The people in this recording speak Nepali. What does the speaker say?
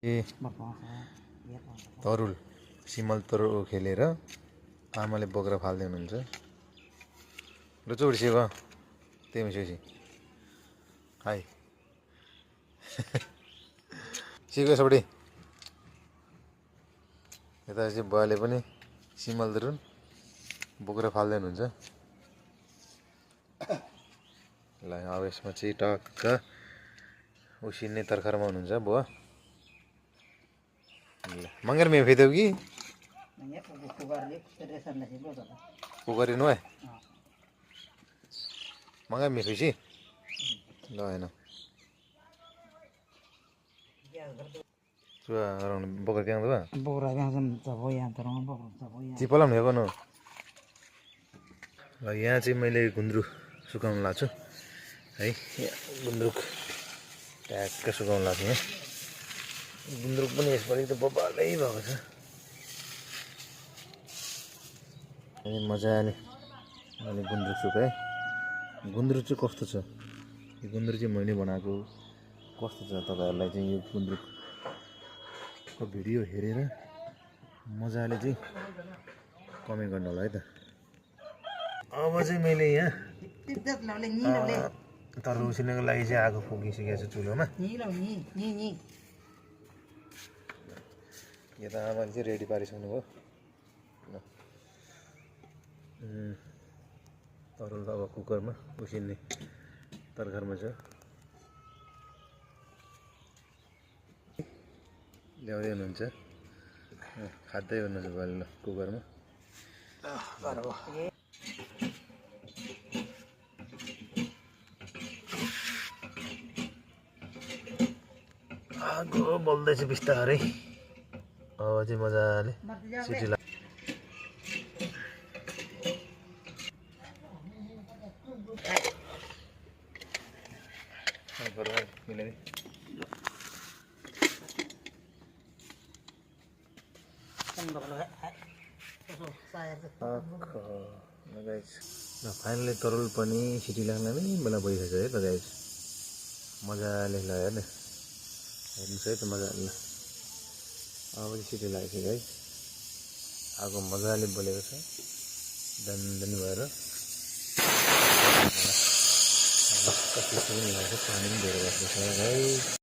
ए तरुल सिमल तरुल खेलेर आमाले बोकेर फाल्दै हुनुहुन्छ र चोडी सेवा त्यही मिसोसी हाई सिक्यो सबडी यता चाहिँ बुवाले पनि सिमल तरुल बोकेर फाल्दै हुनुहुन्छ ल अब यसमा चाहिँ टक्क उसिन्ने तरकारमा हुनुहुन्छ बुवा मंगर में फेदो की कुकर नो है मंगा में खुशी लो है ना चुआ orang boker yang tuh boker yang saboyan terong boker saboyan cipalam ya kono ल यहाँ चाहिँ मैले गुन्द्रुक सुकाउन लाग्छु है गुन्द्रुक ट्याक्क सुकाउन लाग्छु यहाँ गुन्द्रुक पनि यसपालि त बबालै भएको छ अनि मजाले अनि गुन्द्रुक सुकाए गुन्द्रुक चाहिँ कस्तो छ यो गुन्द्रुक चाहिँ मैले बनाएको कस्तो छ तपाईहरुलाई चाहिँ यो गुन्द्रुकको भिडियो हेरेर मजाले चाहिँ कमेन्ट गर्नु होला है त अब चाहिँ मैले यहाँ तरु उसिन्नको लागि चाहिँ आगो फुकिसकेको छु चुलोमा यता आमाले चाहिँ रेडी पारिसक्नु भयो तरुल अब कुकरमा उसिन्ने तरकारमा छ ल्याउँदै हुनुहुन्छ खाँदै हुनुहुन्छ भयो ल कुकरमा आगो बल्दैछ बिस्तारै अब चाहिँ मजाले सिटी लाग्छ मिलाइ फाइनली तरुल पनि सिटी लाग्ने बेला भइसक्यो है त गाइस मजाले लाग्यो नि हेर्नुहोस् है त मजाले अब चाहिँ सिटी लागेको है आगो मजाले बलेको छ दनदनी भएर कति पनि लागेको पानी पनि धेरै बसेको छ है।